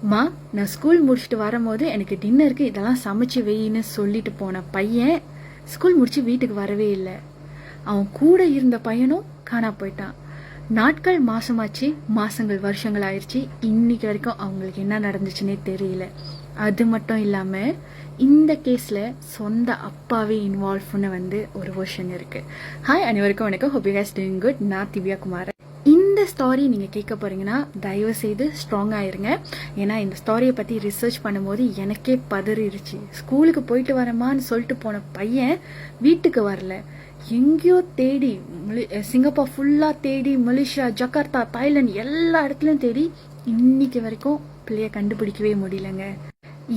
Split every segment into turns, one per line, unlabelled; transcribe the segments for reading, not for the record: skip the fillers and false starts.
மா, நான் ஸ்கூல் முடிச்சுட்டு வரும்போது எனக்கு டின்னருக்கு இதெல்லாம் சமைச்சு வைன்னு சொல்லிட்டு போன பையன் ஸ்கூல் முடிச்சு வீட்டுக்கு வரவே இல்லை. அவன் கூட இருந்த பையனும் காணா போயிட்டான். நாட்கள் மாசமாச்சு, மாசங்கள் வருஷங்கள் ஆயிடுச்சு. இன்னைக்கு வரைக்கும் அவங்களுக்கு என்ன நடந்துச்சுன்னே தெரியல. அது மட்டும் இல்லாம இந்த கேஸ்ல சொந்த அப்பாவே இன்வால்வ்னு ஒரு வெர்ஷன் இருக்கு. ஹாய், அனைவருக்கும் வணக்கம். Hope you guys doing good. நான் திவ்யா குமார். இந்த ஸ்டாரி நீங்கள் கேட்க போறீங்கன்னா தயவு செய்து ஸ்ட்ராங்காக இருங்க. ஏன்னா இந்த ஸ்டாரியை பற்றி ரிசர்ச் பண்ணும்போது எனக்கே பதறிடுச்சு. ஸ்கூலுக்கு போயிட்டு வரமான்னு சொல்லிட்டு போன பையன் வீட்டுக்கு வரல, எங்கேயோ தேடி, சிங்கப்பூர் ஃபுல்லாக தேடி, மலேசியா, ஜகார்த்தா, தாய்லாந்து எல்லா இடத்துலையும் தேடி இன்னைக்கு வரைக்கும் பிள்ளைய கண்டுபிடிக்கவே முடியலங்க.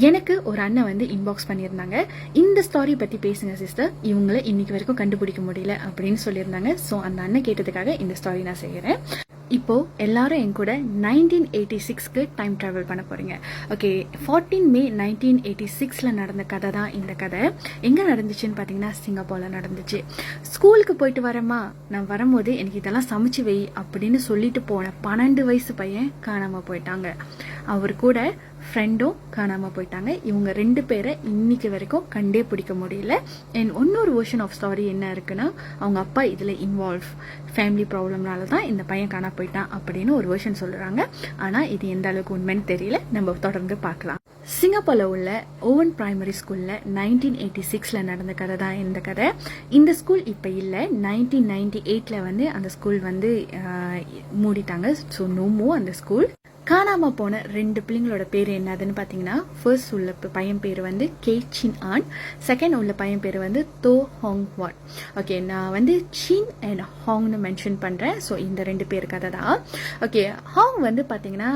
எனக்கு ஒரு அண்ணன் இன்பாக்ஸ் பண்ணியிருந்தாங்க, இந்த ஸ்டாரி பற்றி பேசுங்க சிஸ்டர், இவங்களை இன்னைக்கு வரைக்கும் கண்டுபிடிக்க முடியல அப்படின்னு சொல்லியிருந்தாங்க. ஸோ அந்த அண்ணன் கேட்டதுக்காக இந்த ஸ்டாரி நான் செய்கிறேன். இப்போ எல்லாரும் என் கூட 1986க்கு டைம் டிராவல் பண்ண போறீங்க. ஓகே, 14 மே 1986 நடந்த கதை தான் இந்த கதை. எங்க நடந்துச்சுன்னு பார்த்தீங்கன்னா சிங்கப்பூர்ல நடந்துச்சு. ஸ்கூலுக்கு போயிட்டு வரமா, நான் வரும்போது எனக்கு இதெல்லாம் சமைச்சு வை அப்படின்னு சொல்லிட்டு போன 12 வயசு பையன் காணாம போயிட்டாங்க. அவர் கூட ஃப்ரெண்டும் காணாம போயிட்டாங்க. இவங்க 2 பேரை இன்னைக்கு வரைக்கும் கண்டே பிடிக்க முடியல. அண்ட் இன்னொரு வெர்ஷன் ஆஃப் ஸ்டாரி என்ன இருக்குன்னா, அவங்க அப்பா இதுல இன்வால்வ், ஃபேமிலி ப்ராப்ளம்னால தான் இந்த பையன் காணா போயிட்டான் அப்படின்னு ஒரு வெர்ஷன் சொல்றாங்க. ஆனா இது எந்த அளவுக்கு உண்மைன்னு தெரியல. நம்ம தொடர்ந்து பார்க்கலாம். சிங்கப்பூர்ல உள்ள ஓவன் பிரைமரி ஸ்கூல்ல 1986 நடந்த கதை தான் இந்த கதை. இந்த ஸ்கூல் இப்ப இல்ல. 1998 அந்த ஸ்கூல் மூடிட்டாங்க. ஸோ நோமோ அந்த ஸ்கூல். காணாம போன 2 பிள்ளைங்களோட பேர் என்னதுன்னு பாத்தீங்கன்னா, ஃபர்ஸ்ட் உள்ள பையன் பேர் கே சின் ஆன், செகண்ட் உள்ள பையன் பேர் தோ ஹாங் வாட். ஓகே, நான் சின் அண்ட் ஹாங்னு மென்ஷன் பண்றேன். ஸோ இந்த 2 பேர் கதை தான். ஓகே, ஹாங் பாத்தீங்கன்னா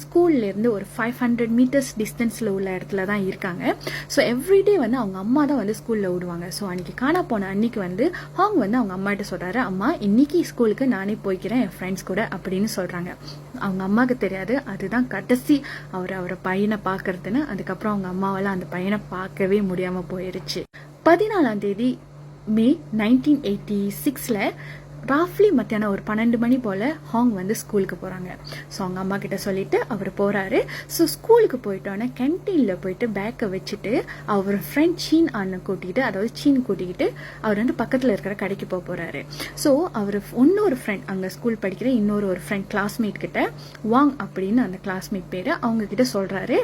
ஸ்கூல்ல இருந்து ஒரு 500 மீட்டர்ஸ் டிஸ்டன்ஸ்ல உள்ள இடத்துல தான் இருக்காங்க. ஸோ எவ்ரிடே அவங்க அம்மா தான் ஸ்கூல்ல விடுவாங்க. ஸோ அன்னைக்கு காணா போன அன்னைக்கு ஹாங் அவங்க அம்மாட்ட சொல்றாரு, அம்மா இன்னைக்கு ஸ்கூலுக்கு நானே போய்க்கிறேன் என் ஃப்ரெண்ட்ஸ் கூட அப்படின்னு சொல்றாங்க. அவங்க அம்மாவுக்கு தெரியாது அதுதான் கடைசி அவரை பையனை பாக்குறதுன்னு. அதுக்கப்புறம் அவங்க அம்மாவால அந்த பையனை பார்க்கவே முடியாம போயிருச்சு. 14ஆம் தேதி மே 1986 ராஃப்லி மத்தியானம் ஒரு 12 மணி போல ஹாங் ஸ்கூலுக்கு போறாங்க. ஸோ அவங்க அம்மா கிட்ட சொல்லிட்டு அவர் போறாரு. ஸோ ஸ்கூலுக்கு போயிட்டோன்னே கேன்டீன்ல போயிட்டு பேக்கை வச்சுட்டு அவர் ஃப்ரெண்ட் சீன் அண்ணன் கூட்டிக்கிட்டு, அதாவது சீன் கூட்டிக்கிட்டு அவர் பக்கத்துல இருக்கிற கடைக்கு போறாரு. ஸோ அவர் இன்னொரு ஃப்ரெண்ட், அங்க ஸ்கூல் படிக்கிற இன்னொரு ஃப்ரெண்ட் கிளாஸ்மேட் கிட்ட, வாங் அப்படின்னு அந்த கிளாஸ்மேட் பேரு, அவங்க கிட்ட சொல்றாரு,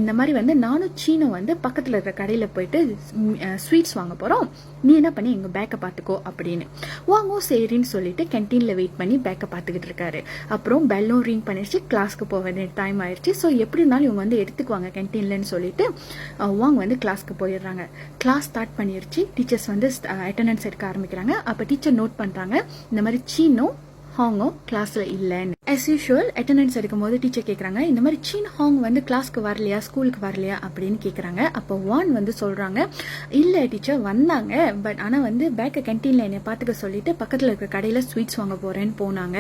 இந்த மாதிரி நானும் சீனும் பக்கத்துல இருக்கிற கடையில போயிட்டு ஸ்வீட்ஸ் வாங்க போறோம், நீ என்ன பண்ணி எங்க பேக்கை பார்த்துக்கோ அப்படின்னு. வாங்க சரின்னு சொல்லிட்டு கேன்டீன்ல வெயிட் பண்ணி பேக்கை பார்த்துக்கிட்டு இருக்காரு. அப்புறம் பெல்லும் ரிங் பண்ணிடுச்சு, கிளாஸ்க்கு போக வேண்டிய டைம் ஆயிடுச்சு. ஸோ எப்படி இருந்தாலும் இவங்க எடுத்துக்குவாங்க கேன்டீன்லன்னு சொல்லிட்டு வாங்க கிளாஸ்க்கு போயிடுறாங்க. கிளாஸ் ஸ்டார்ட் பண்ணிருச்சு. டீச்சர்ஸ் அட்டெண்டன்ஸ் எடுக்க ஆரம்பிக்கிறாங்க. அப்ப டீச்சர் நோட் பண்றாங்க, இந்த மாதிரி சீனும் ஹாங்கும் கிளாஸ்ல இல்லைன்னு. as usual அட்டெண்டன்ஸ் எடுக்கும் போது டீச்சர் கேட்கறாங்க, இந்த மாதிரி சீன் ஹாங் கிளாஸ்க்கு வரலையா, ஸ்கூலுக்கு வரலையா அப்படின்னு கேட்கறாங்க. அப்போ வான் சொல்றாங்க, இல்ல டீச்சர் வந்தாங்க, பட் ஆனா பேக்க கேன்டீன்ல என்னை பாத்துக்க சொல்லிட்டு பக்கத்துல இருக்கிற கடையில ஸ்வீட்ஸ் வாங்க போறேன்னு போனாங்க,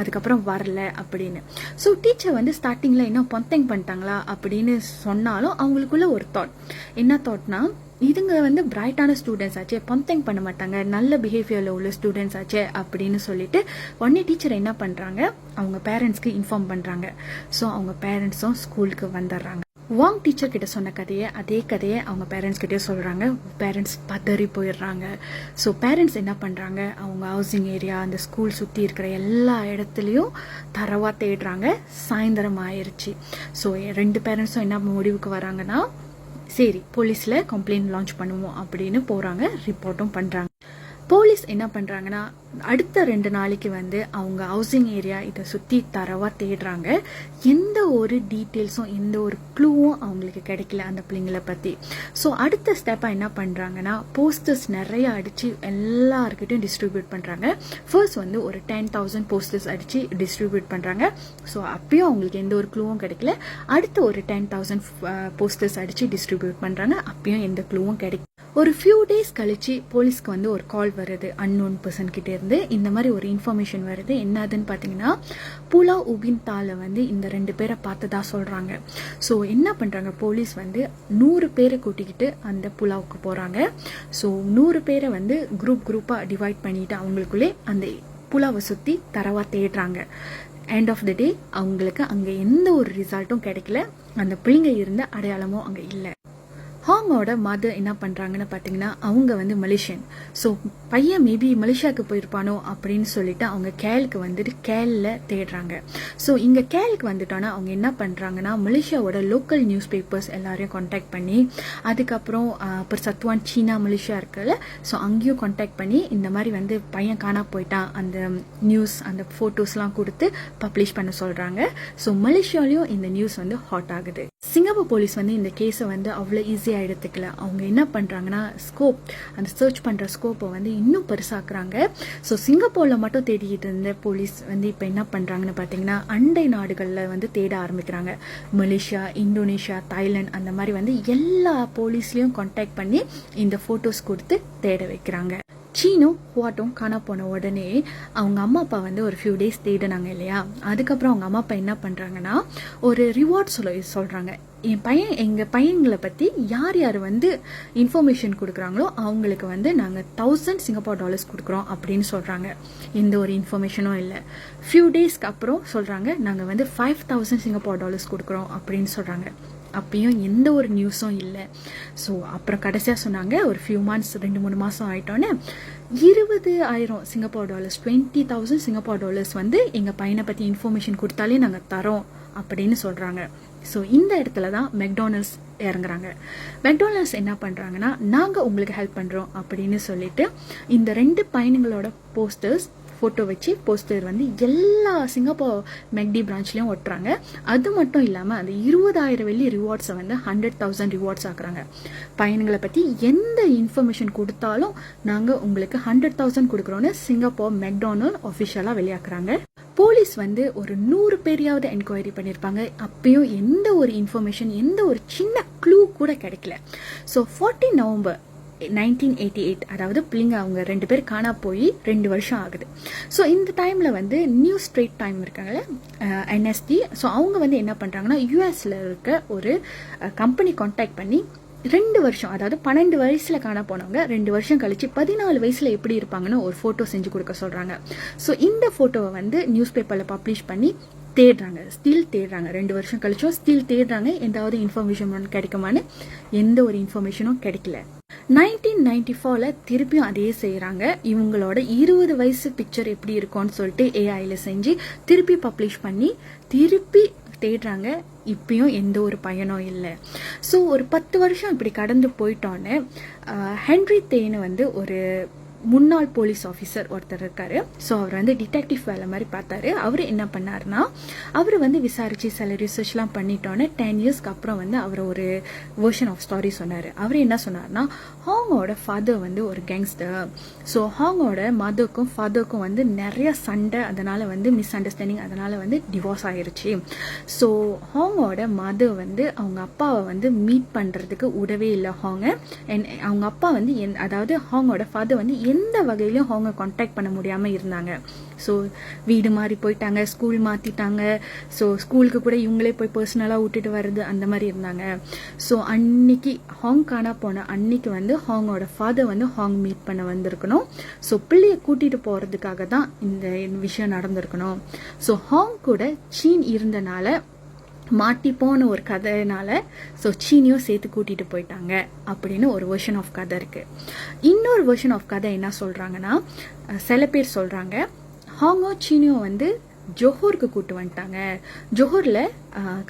அதுக்கப்புறம் வரல அப்படின்னு. ஸோ டீச்சர் ஸ்டார்டிங்ல என்ன பொந்தங் பண்ணிட்டாங்களா அப்படின்னு சொன்னாலும் அவங்களுக்குள்ள ஒரு தாட். என்ன தாட்னா, இதுங்க பிரைட்டான ஸ்டூடெண்ட்ஸ் ஆச்சே, பொந்தங் பண்ண மாட்டாங்க, நல்ல பிஹேவியர்ல உள்ள ஸ்டூடெண்ட்ஸ் ஆச்சே அப்படின்னு சொல்லிட்டு உடனே டீச்சர் என்ன பண்றாங்க, அவங்க பேரண்ட்ஸ்க்கு இன்ஃபார்ம் பண்றாங்க. ஸோ அவங்க பேரண்ட்ஸும் ஸ்கூலுக்கு வந்துடுறாங்க. வாங் டீச்சர் கிட்ட சொன்ன அதே கதையை அவங்க பேரண்ட்ஸ் கிட்டே சொல்றாங்க. பேரண்ட்ஸ் பதறி போயிடுறாங்க. ஸோ பேரண்ட்ஸ் என்ன பண்றாங்க, அவங்க ஹவுசிங் ஏரியா, அந்த ஸ்கூல் சுத்தி இருக்கிற எல்லா இடத்துலயும் தரவா தேடுறாங்க. சாயந்தரம் ஆயிருச்சு. ஸோ 2 பேரண்ட்ஸும் என்ன முடிவுக்கு வராங்கன்னா, சரி போலீஸ்ல கம்ப்ளைண்ட் லான்ச் பண்ணுவோம் அப்படின்னு போறாங்க. ரிப்போர்ட்டும் பண்றாங்க. போலீஸ் என்ன பண்றாங்கன்னா, அடுத்த 2 நாளைக்கு அவங்க ஹவுசிங் ஏரியா இதை சுத்தி தரவா தேடுறாங்க. எந்த ஒரு டீட்டெயில்ஸும், எந்த ஒரு க்ளூவும் அவங்களுக்கு கிடைக்கல அந்த பிள்ளைங்களை பத்தி. ஸோ அடுத்த ஸ்டெப்பா என்ன பண்றாங்கன்னா, போஸ்டர்ஸ் நிறைய அடிச்சு எல்லாருக்கிட்டையும் டிஸ்ட்ரிபியூட் பண்றாங்க. ஃபர்ஸ்ட் ஒரு 10,000 போஸ்டர்ஸ் அடிச்சு டிஸ்ட்ரிபியூட் பண்றாங்க. ஸோ அப்பயும் அவங்களுக்கு எந்த ஒரு க்ளூவும் கிடைக்கல. அடுத்து ஒரு 10,000 போஸ்டர்ஸ் அடிச்சு டிஸ்ட்ரிபியூட் பண்றாங்க. அப்பயும் எந்த க்ளூவும் கிடைக்கல. ஒரு ஃபியூ டேஸ் கழிச்சு போலீஸ்க்கு ஒரு கால் வருது அன்னோன் பர்சன் கிட்ட இருந்து. இந்த மாதிரி ஒரு இன்ஃபர்மேஷன் வருது. என்னதுன்னு பாத்தீங்கன்னா, புலா உபின் தால இந்த 2 பேரை பார்த்ததா சொல்றாங்க. ஸோ என்ன பண்றாங்க, போலீஸ் 100 பேரை கூட்டிக்கிட்டு அந்த புலாவுக்கு போறாங்க. ஸோ 100 பேரை குரூப்பா டிவைட் பண்ணிட்டு அவங்களுக்குள்ளே அந்த புலாவை சுத்தி தரவா தேடுறாங்க. எண்ட் ஆஃப் த டே அவங்களுக்கு அங்கே எந்த ஒரு ரிசல்ட்டும் கிடைக்கல, அந்த பிள்ளைங்க இருந்த அடையாளமும் அங்கே இல்லை. ஹாங்கோட மதர் என்ன பண்ணுறாங்கன்னு பார்த்தீங்கன்னா, அவங்க வந்து மலேசியன். ஸோ பையன் மேபி மலேசியாவுக்கு போயிருப்பானோ அப்படின்னு சொல்லிட்டு அவங்க கேலுக்கு வந்துட்டு கேலில் தேடுறாங்க. ஸோ இங்கே கேலுக்கு வந்துட்டோன்னா அவங்க என்ன பண்ணுறாங்கன்னா, மலேசியாவோட லோக்கல் நியூஸ் பேப்பர்ஸ் எல்லாரையும் காண்டாக்ட் பண்ணி, அதுக்கப்புறம் சத்துவான் சீனா மலேசியா இருக்குல்ல, ஸோ அங்கேயும் காண்டாக்ட் பண்ணி இந்த மாதிரி வந்து பையன் காணா போயிட்டான், அந்த நியூஸ் அந்த ஃபோட்டோஸ்லாம் கொடுத்து பப்ளிஷ் பண்ண சொல்கிறாங்க. ஸோ மலேசியாலையும் இந்த நியூஸ் வந்து ஹாட் ஆகுது. சிங்கப்பூர் போலீஸ் வந்து இந்த கேஸை வந்து அவ்வளோ ஈஸியாக எடுத்துக்கல. அவங்க என்ன பண்ணுறாங்கன்னா, அந்த சர்ச் பண்ணுற ஸ்கோப்பை வந்து இன்னும் பெருசாக்குறாங்க. ஸோ சிங்கப்பூரில் மட்டும் தேடிக்கிட்டு இருந்த போலீஸ் வந்து இப்போ என்ன பண்ணுறாங்கன்னு பார்த்தீங்கன்னா, அண்டை நாடுகளில் வந்து தேட ஆரம்பிக்கிறாங்க. மலேசியா, இந்தோனேஷியா, தாய்லாந்து அந்த மாதிரி வந்து எல்லா போலீஸ்லேயும் கான்டாக்ட் பண்ணி இந்த ஃபோட்டோஸ் கொடுத்து தேட வைக்கிறாங்க. சீனும் ஹுவாட்டும் காணா போன உடனே அவங்க அம்மா அப்பா வந்து ஒரு ஃபியூ டேஸ் தேடினாங்க இல்லையா. அதுக்கப்புறம் அவங்க அம்மா அப்பா என்ன பண்ணுறாங்கன்னா, ஒரு ரிவார்ட் சொல்கிறாங்க. எங்கள் பையன்களை பற்றி யார் யார் வந்து இன்ஃபர்மேஷன் கொடுக்குறாங்களோ அவங்களுக்கு வந்து நாங்கள் 1000 சிங்கப்பூர் டாலர்ஸ் கொடுக்குறோம் அப்படின்னு சொல்கிறாங்க. எந்த ஒரு இன்ஃபர்மேஷனும் இல்லை. ஃபியூ டேஸ்க்கு அப்புறம் சொல்கிறாங்க, நாங்கள் வந்து 5000 சிங்கப்பூர் டாலர்ஸ் கொடுக்குறோம் அப்படின்னு சொல்கிறாங்க. அப்பயும் எந்த ஒரு நியூஸும் இல்லை. ஸோ அப்புறம் கடைசியாக சொன்னாங்க, ஒரு ஃபியூ மந்த்ஸ் 2-3 மாதம் ஆகிட்டோன்னே 20,000 சிங்கப்பூர் டாலர்ஸ் 20,000 சிங்கப்பூர் டாலர்ஸ் வந்து எங்கள் பையனை பற்றி இன்ஃபர்மேஷன் கொடுத்தாலே நாங்கள் தரோம் அப்படின்னு சொல்கிறாங்க. ஸோ இந்த இடத்துல தான் மெக்டானல்ட்ஸ் இறங்குறாங்க. மெக்டானல்ட்ஸ் என்ன பண்ணுறாங்கன்னா, நாங்கள் உங்களுக்கு ஹெல்ப் பண்ணுறோம் அப்படின்னு சொல்லிட்டு இந்த 2 பையனுங்களோட ஃபோட்டோ வச்சு போஸ்டர் வந்து எல்லா சிங்கப்பூர் மெக்டி பிரான்ச்லேயும் ஒட்டுறாங்க. அது மட்டும் இல்லாமல் அந்த 20,000 வெள்ளி ரிவார்ட்ஸை வந்து 100,000 ரிவார்ட்ஸ் ஆக்குறாங்க. பையன்களை பற்றி எந்த இன்ஃபர்மேஷன் கொடுத்தாலும் நாங்கள் உங்களுக்கு 100,000 கொடுக்குறோன்னு சிங்கப்பூர் மெக்டானல்ட் அஃபிஷியலாக வெளியாக்குறாங்க. போலீஸ் வந்து ஒரு 100 பேரையாவது என்கொயரி பண்ணியிருப்பாங்க. அப்பயும் எந்த ஒரு இன்ஃபர்மேஷன், எந்த ஒரு சின்ன க்ளூ கூட கிடைக்கல. ஸோ 14 நவம்பர் 1988, அதாவது பிள்ளைங்க அவங்க 2 பேர் காணா போய் 2 வருஷம் ஆகுது. ஸோ இந்த டைமில் வந்து நியூ ஸ்ட்ரேட் டைம் இருக்காங்கல்ல, NSD. ஸோ அவங்க வந்து என்ன பண்ணுறாங்கன்னா, யூஎஸில் இருக்க ஒரு கம்பெனி கான்டாக்ட் பண்ணி 2 வருஷம், அதாவது 12 வயசில் காண போனவங்க 2 வருஷம் கழிச்சு 14 வயசில் எப்படி இருப்பாங்கன்னு ஒரு ஃபோட்டோ செஞ்சு கொடுக்க சொல்கிறாங்க. ஸோ இந்த ஃபோட்டோவை வந்து நியூஸ் பேப்பரில் பப்ளிஷ் பண்ணி தேடுறாங்க. ஸ்டில் தேடுறாங்க. 2 வருஷம் கழிச்சும் ஸ்டில் தேடுறாங்க. எந்தாவது இன்ஃபர்மேஷன் கிடைக்குமான்னு எந்த ஒரு இன்ஃபர்மேஷனும் கிடைக்கல. 1994 திருப்பியும் அதே செய்கிறாங்க. இவங்களோட 20 வயசு பிக்சர் எப்படி இருக்கும்னு சொல்லிட்டு ஏஐல செஞ்சு திருப்பி பப்ளிஷ் பண்ணி திருப்பி தேடுறாங்க. இப்பயும் எந்த ஒரு பயனும் இல்லை. ஸோ ஒரு 10 வருஷம் இப்படி கடந்து போயிட்டோன்னு ஹென்ரி தேன்னு வந்து ஒரு முன்னாள் போலீஸ் ஆஃபீஸர் ஒருத்தர் இருக்காரு. ஸோ அவர் வந்து டிடெக்டிவ் வேலை மாதிரி பார்த்தாரு. அவர் என்ன பண்ணாருன்னா, அவர் வந்து விசாரிச்சு சில ரிசர்ச்லாம் பண்ணிட்டோன்னே 10 இயர்ஸ்க்கு அப்புறம் வந்து அவர் ஒரு வெர்ஷன் ஆஃப் ஸ்டாரி சொன்னார். அவர் என்ன சொன்னார்னா, ஹாங்கோட ஃபாதர் வந்து ஒரு கேங்ஸ்டர். ஸோ ஹாங்கோட மதருக்கும் ஃபாதருக்கும் வந்து நிறைய சண்டை, அதனால் வந்து மிஸ் அண்டர்ஸ்டாண்டிங், அதனால் வந்து டிவோர்ஸ் ஆகிருச்சு. ஸோ ஹாங்கோட மதர் வந்து அவங்க அப்பாவை வந்து மீட் பண்ணுறதுக்கு உடவே இல்லை ஹாங்க. அவங்க அப்பா வந்து அதாவது ஹாங்கோட ஃபாதர் வந்து எந்த வகையிலும் அவங்க கான்டாக்ட் பண்ண முடியாமல் இருந்தாங்க. ஸோ வீடு மாறி போயிட்டாங்க, ஸ்கூல் மாற்றிட்டாங்க. ஸோ ஸ்கூலுக்கு கூட இவங்களே போய் பர்சனலாக விட்டுட்டு வர்றது அந்த மாதிரி இருந்தாங்க. ஸோ அன்னைக்கு ஹாங் காணா போன அன்னைக்கு வந்து ஹாங்கோட ஃபாதர் வந்து ஹாங் மீட் பண்ண வந்திருக்கணும். ஸோ பிள்ளையை கூட்டிகிட்டு போகிறதுக்காக தான் இந்த விஷயம் நடந்திருக்கணும். ஸோ ஹாங் கூட சீன் இருந்தனால மாட்டி போன ஒரு கதைனால ஸோ சீனியும் சேர்த்து கூட்டிகிட்டு போயிட்டாங்க அப்படின்னு ஒரு வெர்ஷன் ஆஃப் கதை இருக்குது. இன்னொரு வெர்ஷன் ஆஃப் கதை என்ன சொல்கிறாங்கன்னா, சில பேர் சொல்கிறாங்க ஹாங்கோ சீனியும் வந்து ஜோஹோருக்கு கூட்டு வந்துட்டாங்க. ஜோஹோரில்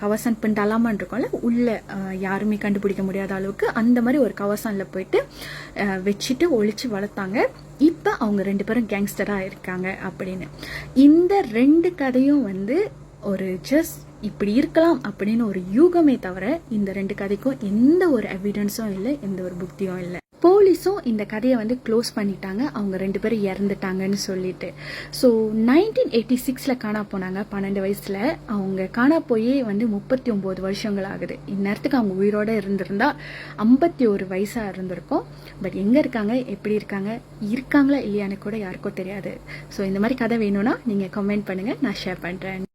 கவசான் பிண்டாலாமான் இருக்கோம்ல, உள்ள யாருமே கண்டுபிடிக்க முடியாத அளவுக்கு அந்த மாதிரி ஒரு கவசானில் போயிட்டு வச்சுட்டு ஒழிச்சு வளர்த்தாங்க. இப்போ அவங்க 2 பேரும் கேங்ஸ்டராக இருக்காங்க அப்படின்னு. இந்த 2 கதையும் வந்து ஒரு ஜஸ்ட் இப்படி இருக்கலாம் அப்படின்னு ஒரு யூகமே தவிர இந்த 2 கதைக்கும் எந்த ஒரு எவிடன்ஸும் இல்லை, எந்த ஒரு புக்தியும் இல்லை. போலீஸும் இந்த கதையை வந்து க்ளோஸ் பண்ணிட்டாங்க, அவங்க 2 பேரும் இறந்துட்டாங்கன்னு சொல்லிட்டு. ஸோ 1986 காணா போனாங்க 12 வயசில். அவங்க காணா போய் வந்து 39 வருஷங்கள் ஆகுது. இந்நேரத்துக்கு அவங்க உயிரோடு இருந்திருந்தா 51 வயசாக இருந்திருக்கும். பட் எங்கே இருக்காங்க, எப்படி இருக்காங்களா இல்லையான்னு கூட யாருக்கும் தெரியாது. ஸோ இந்த மாதிரி கதை வேணும்னா நீங்கள் கமெண்ட் பண்ணுங்கள், நான் ஷேர் பண்ணுறேன்.